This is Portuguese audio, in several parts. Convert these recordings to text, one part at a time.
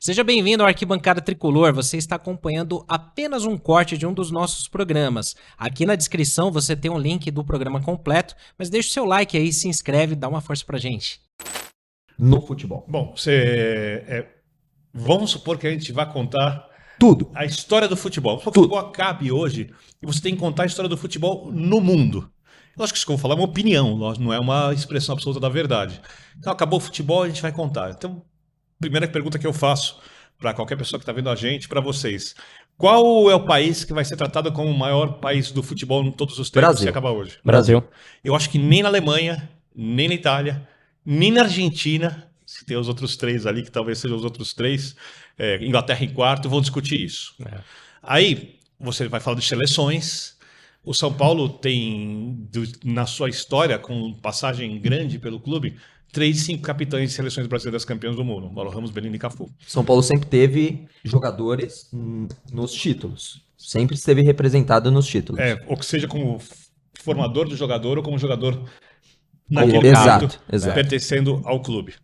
Seja bem-vindo ao Arquibancada Tricolor. Você está acompanhando apenas um corte de um dos nossos programas. Aqui na descrição você tem um link do programa completo, mas deixa o seu like aí, se inscreve, dá uma força pra gente. No futebol. Bom, vamos supor que a gente vai contar Tudo. a história do futebol. Se o futebol acabe hoje e você tem que contar a história do futebol no mundo. Lógico que isso que eu vou falar é uma opinião, não é uma expressão absoluta da verdade. Então, acabou o futebol, a gente vai contar. Então, primeira pergunta que eu faço para qualquer pessoa que está vendo a gente, para vocês. Qual é o país que vai ser tratado como o maior país do futebol em todos os tempos se acabar hoje? Brasil. Eu acho que nem na Alemanha, nem na Itália, nem na Argentina, se tem os outros três ali, que talvez sejam os outros três, Inglaterra em quarto, vão discutir isso. Aí, você vai falar de seleções. O São Paulo tem, na sua história, com passagem grande pelo clube, 3 de 5 capitães de seleções brasileiras campeãs do mundo. Mauro Ramos, Bellini e Cafu. São Paulo sempre teve jogadores nos títulos. Sempre esteve representado nos títulos. Ou que seja como formador do jogador ou como jogador Exato. pertencendo ao clube.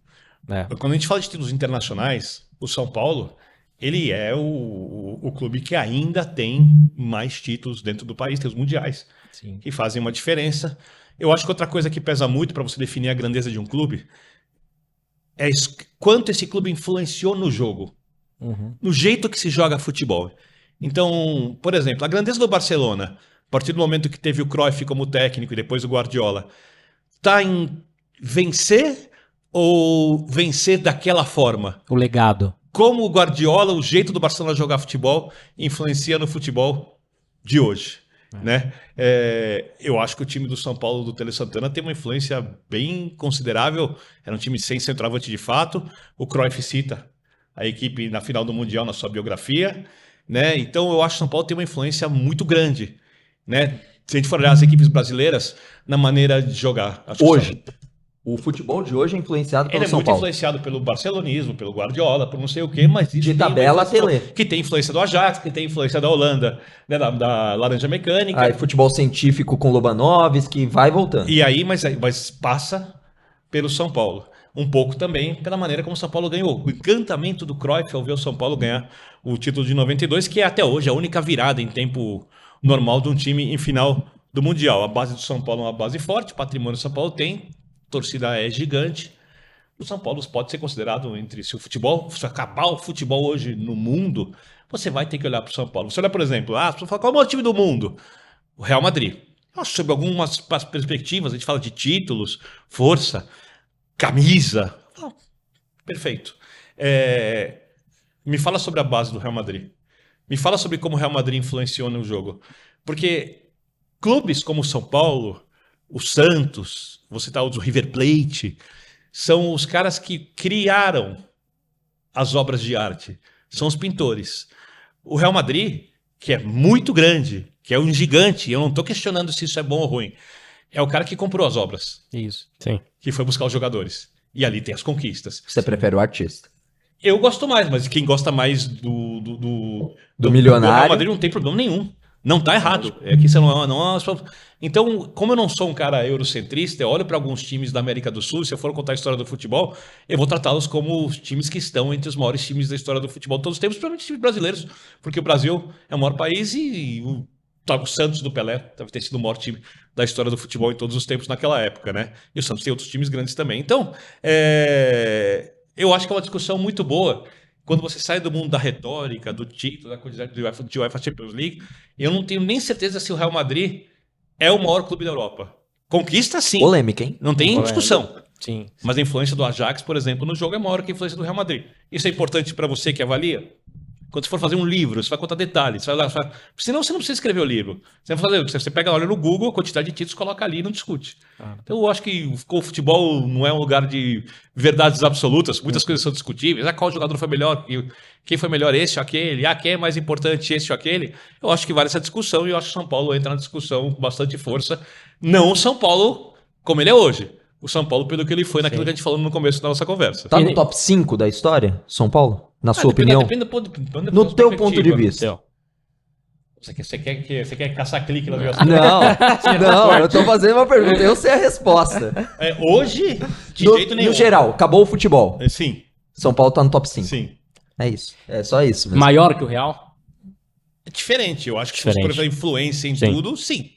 Quando a gente fala de títulos internacionais, o São Paulo, ele é o clube que ainda tem mais títulos dentro do país, tem os mundiais, Sim. que fazem uma diferença. Eu acho que outra coisa que pesa muito para você definir a grandeza de um clube é quanto esse clube influenciou no jogo, no jeito que se joga futebol. Então, por exemplo, a grandeza do Barcelona, a partir do momento que teve o Cruyff como técnico e depois o Guardiola, está em vencer ou vencer daquela forma? O legado. Como o Guardiola, o jeito do Barcelona jogar futebol, influencia no futebol de hoje. Né? Eu acho que o time do São Paulo, do Tele Santana, tem uma influência bem considerável. Era um time sem centroavante de fato. O Cruyff cita a equipe na final do Mundial na sua biografia. Né? Então eu acho que o São Paulo tem uma influência muito grande. Né? Se a gente for olhar as equipes brasileiras na maneira de jogar. Hoje. O futebol de hoje é influenciado pelo São Paulo. Ele é muito influenciado pelo barcelonismo, pelo Guardiola, por não sei o quê, mas... De tabela, Tele. Que tem influência do Ajax, que tem influência da Holanda, né, da Laranja Mecânica. Aí futebol científico com Lobanovski, vai voltando. E aí, mas passa pelo São Paulo. Um pouco também pela maneira como o São Paulo ganhou. O encantamento do Cruyff ao ver o São Paulo ganhar o título de 92, que é até hoje a única virada em tempo normal de um time em final do Mundial. A base do São Paulo é uma base forte, o patrimônio do São Paulo tem... A torcida é gigante. O São Paulo pode ser considerado entre... Se acabar o futebol hoje no mundo, você vai ter que olhar para o São Paulo. Você olha, por exemplo, você fala, qual é o maior time do mundo? O Real Madrid. Sob algumas perspectivas, a gente fala de títulos, força, camisa. Perfeito. Me fala sobre a base do Real Madrid. Me fala sobre como o Real Madrid influenciou no jogo. Porque clubes como o São Paulo, o Santos, você tá o do River Plate, são os caras que criaram as obras de arte. São os pintores. O Real Madrid, que é muito grande, que é um gigante, eu não estou questionando se isso é bom ou ruim, é o cara que comprou as obras. Isso. Sim. Que foi buscar os jogadores. E ali tem as conquistas. Você prefere o artista? Eu gosto mais, mas quem gosta mais do milionário, do Real Madrid não tem problema nenhum. Não tá errado. É que você não. Então, como eu não sou um cara eurocentrista, eu olho para alguns times da América do Sul, se eu for contar a história do futebol, eu vou tratá-los como os times que estão entre os maiores times da história do futebol de todos os tempos, principalmente times brasileiros, porque o Brasil é o maior país e o Santos do Pelé deve ter sido o maior time da história do futebol em todos os tempos naquela época, né? E o Santos tem outros times grandes também. Então, eu acho que é uma discussão muito boa. Quando você sai do mundo da retórica, do título, da quantidade de UEFA Champions League, eu não tenho nem certeza se o Real Madrid é o maior clube da Europa. Conquista, sim. Polêmica, hein? Não tem discussão. Sim. Mas a influência do Ajax, por exemplo, no jogo é maior que a influência do Real Madrid. Isso é importante para você que avalia? Quando você for fazer um livro, você vai contar detalhes. Senão você não precisa escrever o livro. Você pega, olha no Google, a quantidade de títulos, coloca ali e não discute. Então eu acho que o futebol não é um lugar de verdades absolutas. Muitas coisas são discutíveis. Qual jogador foi melhor? Quem foi melhor, esse ou aquele? Quem é mais importante, esse ou aquele? Eu acho que vale essa discussão e eu acho que o São Paulo entra na discussão com bastante força. Não o São Paulo como ele é hoje. O São Paulo pelo que ele foi naquilo que a gente falou no começo da nossa conversa. Tá no top 5 da história, São Paulo? Na sua opinião? Depende no teu ponto de vista. Você quer caçar clique na minha Não, eu tô fazendo uma pergunta. Eu sei a resposta. Hoje, de jeito nenhum. No geral, acabou o futebol. Sim. São Paulo tá no top 5. Sim. É isso. É só isso mesmo. Maior que o Real? É diferente, eu acho que Diferente. se for influência em Sim. tudo, sim.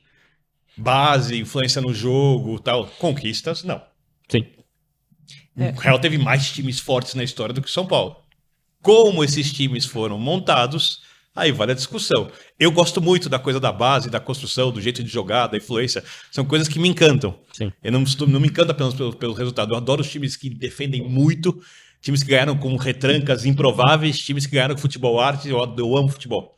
Base, influência no jogo, tal. Conquistas, não. Sim. O Real teve mais times fortes na história do que o São Paulo. Como esses times foram montados, aí vale a discussão. Eu gosto muito da coisa da base, da construção, do jeito de jogar, da influência. São coisas que me encantam. Sim. Eu não me encanto apenas pelo resultado. Eu adoro os times que defendem muito, times que ganharam com retrancas improváveis, times que ganharam com futebol arte. Eu amo futebol.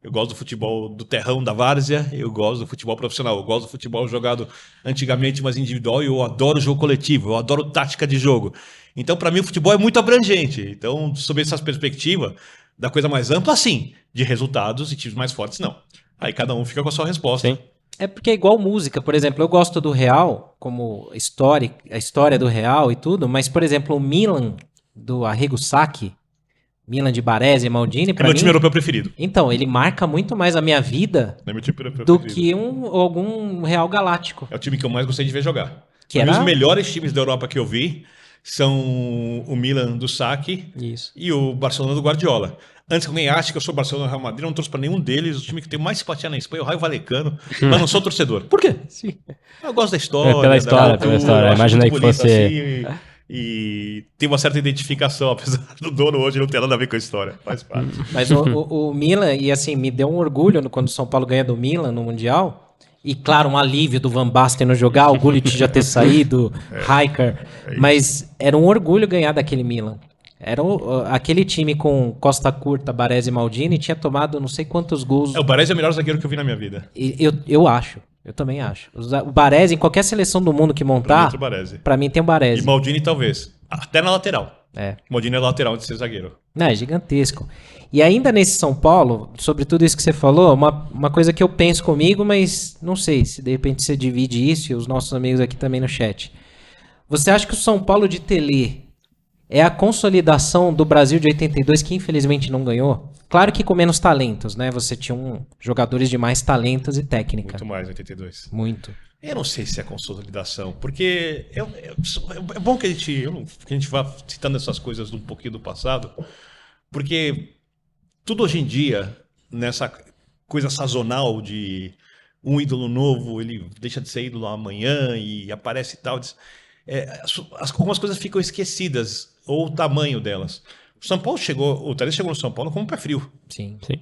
Eu gosto do futebol do terrão, da várzea, eu gosto do futebol profissional, eu gosto do futebol jogado antigamente, mas individual, e eu adoro jogo coletivo, eu adoro tática de jogo. Então, para mim, o futebol é muito abrangente. Então, sob essa perspectiva, da coisa mais ampla, sim, de resultados e times mais fortes, não. Aí cada um fica com a sua resposta. Sim. É porque é igual música, por exemplo, eu gosto do Real, como a história do Real e tudo, mas, por exemplo, o Milan, do Arrigo Sacchi, Milan de Baresi e Maldini, É pra meu mim... time europeu preferido. Então, ele marca muito mais a minha vida É meu time europeu do preferido. que algum Real Galáctico. É o time que eu mais gostei de ver jogar. Que Pra mim, era- os melhores times da Europa que eu vi são o Milan do Sacchi Isso. e o Barcelona do Guardiola. Antes que alguém ache que eu sou Barcelona e Real Madrid, eu não trouxe pra nenhum deles. O time que tem mais simpatia na Espanha é o Raio Vallecano, mas não sou torcedor. Por quê? Sim. Eu gosto da história. Pela história, da cultura, eu acho imaginei muito que bonito fosse- assim, e tem uma certa identificação, apesar do dono hoje não ter nada a ver com a história. Faz parte. Mas o Milan, e assim, me deu um orgulho quando o São Paulo ganha do Milan no Mundial. E claro, um alívio do Van Basten não jogar, o Gullit já ter saído, Rijkaard. Mas era um orgulho ganhar daquele Milan. Era aquele time com Costa Curta, Baresi e Maldini, tinha tomado não sei quantos gols. O Baresi é o melhor zagueiro que eu vi na minha vida. Eu acho, eu também acho. O Baresi, em qualquer seleção do mundo que montar, Entre o Baresi. pra mim tem o E Baresi. Maldini talvez. Até na lateral. É. Maldini é lateral de ser zagueiro. É gigantesco. E ainda nesse São Paulo, sobre tudo isso que você falou, uma coisa que eu penso comigo, mas não sei se de repente você divide isso e os nossos amigos aqui também no chat. Você acha que o São Paulo de Telê é a consolidação do Brasil de 82 que infelizmente não ganhou? Claro que com menos talentos, né? Você tinha jogadores de mais talentos e técnica. Muito mais, 82. Muito. Eu não sei se é consolidação, porque é bom que a gente vá citando essas coisas um pouquinho do passado, porque tudo hoje em dia, nessa coisa sazonal de um ídolo novo, ele deixa de ser ídolo amanhã e aparece e tal, algumas coisas ficam esquecidas, ou o tamanho delas. O Thalys chegou no São Paulo com um pé frio. Sim. Sim.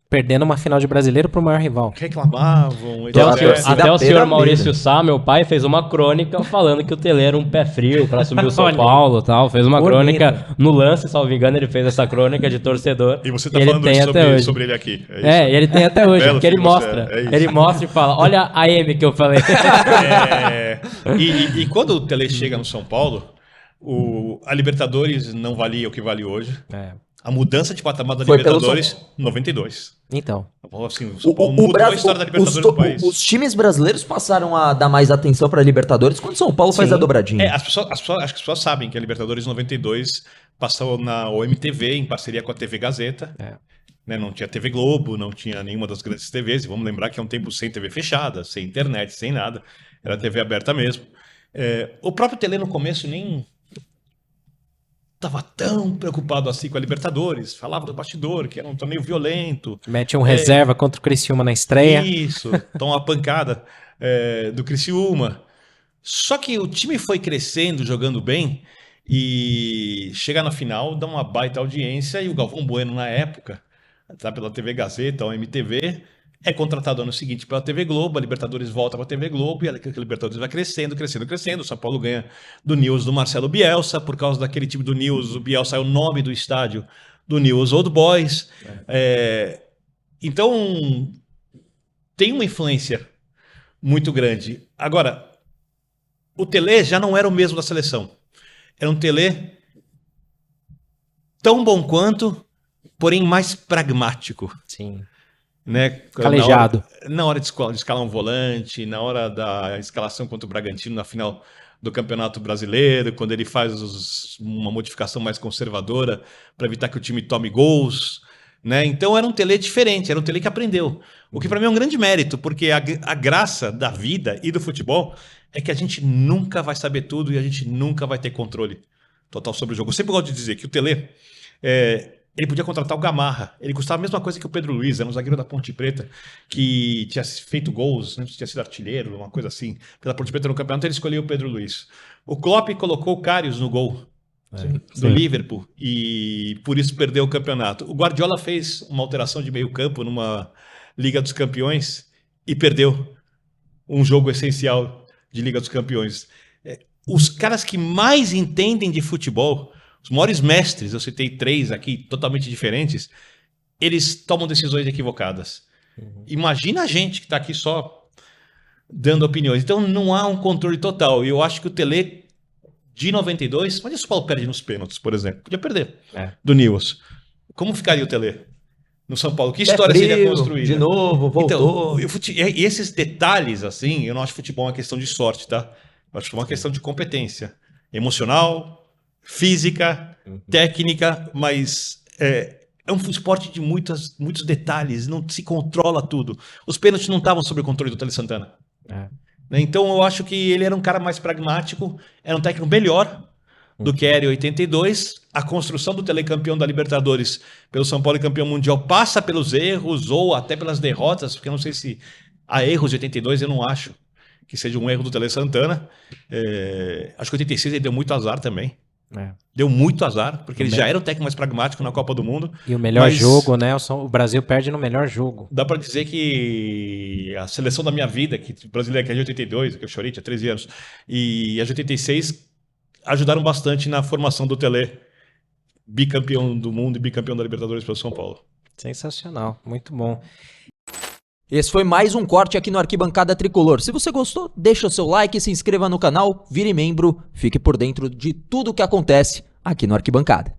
Perdendo uma final de brasileiro pro maior rival. Reclamavam, Até o a etc. senhor, torcida até o senhor pela Maurício vida. Sá, meu pai, fez uma crônica falando que o Telê era um pé frio pra assumir o São Olha. Paulo e tal. Fez uma Bonito. crônica no lance, salvo engano, ele fez essa crônica de torcedor. E você tá ele falando tem isso até hoje. sobre ele aqui. É isso. É, e ele tem até hoje, Belo porque ele filho você mostra. é isso. Ele mostra e fala: olha a M que eu falei. E quando o Tele chega no São Paulo, a Libertadores não valia o que vale hoje. É. A mudança de patamar da Foi pelo Libertadores, 92. Então. Assim, o São Paulo mudou a história da Libertadores do país. Os times brasileiros passaram a dar mais atenção para a Libertadores quando São Paulo faz Sim. a dobradinha. Acho que as pessoas sabem que a Libertadores 92 passou na OMTV, em parceria com a TV Gazeta. É. Né, não tinha TV Globo, não tinha nenhuma das grandes TVs. E vamos lembrar que é um tempo sem TV fechada, sem internet, sem nada. Era TV aberta mesmo. O próprio Tele no começo nem estava tão preocupado assim com a Libertadores. Falava do bastidor, que era um torneio violento. Mete um reserva contra o Criciúma na estreia. Isso, toma uma pancada do Criciúma. Só que o time foi crescendo, jogando bem, e chega na final, dá uma baita audiência, e o Galvão Bueno, na época, tá pela TV Gazeta, ou MTV, é contratado ano seguinte pela TV Globo, a Libertadores volta para a TV Globo, e a Libertadores vai crescendo, crescendo, crescendo. O São Paulo ganha do Newell's do Marcelo Bielsa, por causa daquele time do Newell's, o Bielsa é o nome do estádio do Newell's Old Boys. Então, tem uma influência muito grande. Agora, o Tele já não era o mesmo da seleção. Era um Tele tão bom porém mais pragmático. Sim. Né? Calejado. Na hora de escalar um volante, na hora da escalação contra o Bragantino na final do Campeonato Brasileiro, quando ele faz uma modificação mais conservadora para evitar que o time tome gols. Né? Então era um Tele diferente, era um Tele que aprendeu. O que para mim é um grande mérito, porque a graça da vida e do futebol é que a gente nunca vai saber tudo e a gente nunca vai ter controle total sobre o jogo. Eu sempre gosto de dizer que o Tele Ele podia contratar o Gamarra. Ele custava a mesma coisa que o Pedro Luiz, era um zagueiro da Ponte Preta, que tinha feito gols, né, tinha sido artilheiro, uma coisa assim, pela Ponte Preta no campeonato, ele escolheu o Pedro Luiz. O Klopp colocou o Karius no gol do Liverpool e por isso perdeu o campeonato. O Guardiola fez uma alteração de meio campo numa Liga dos Campeões e perdeu um jogo essencial de Liga dos Campeões. Os caras que mais entendem de futebol, os maiores mestres, eu citei 3 aqui, totalmente diferentes, eles tomam decisões equivocadas. Imagina a gente que está aqui só dando opiniões. Então não há um controle total. E eu acho que o Tele de 92, mas e se o Paulo perde nos pênaltis, por exemplo? Podia perder do Newell's. Como ficaria o Tele no São Paulo? Que história seria construída? De novo, voltou. Então, e esses detalhes, assim, eu não acho que futebol uma questão de sorte, tá? Eu acho que é uma questão de competência emocional, física, técnica, mas é um esporte de muitos detalhes, não se controla tudo. Os pênaltis não estavam sob o controle do Tele Santana. Então eu acho que ele era um cara mais pragmático, era um técnico melhor do que era em 82. A construção do telecampeão da Libertadores pelo São Paulo e campeão mundial passa pelos erros ou até pelas derrotas, porque eu não sei se há erros de 82, eu não acho que seja um erro do Tele Santana. Acho que 86 ele deu muito azar também. Deu muito azar, porque ele já era o técnico mais pragmático na Copa do Mundo. E o melhor jogo, né? O Brasil perde no melhor jogo. Dá pra dizer que a seleção da minha vida, que brasileira, que é de 82, que eu chorei, tinha 13 anos, e a de 86 ajudaram bastante na formação do Tele, bicampeão do mundo e bicampeão da Libertadores pelo São Paulo. Sensacional, muito bom. Esse foi mais um corte aqui no Arquibancada Tricolor. Se você gostou, deixa o seu like, se inscreva no canal, vire membro, fique por dentro de tudo o que acontece aqui no Arquibancada.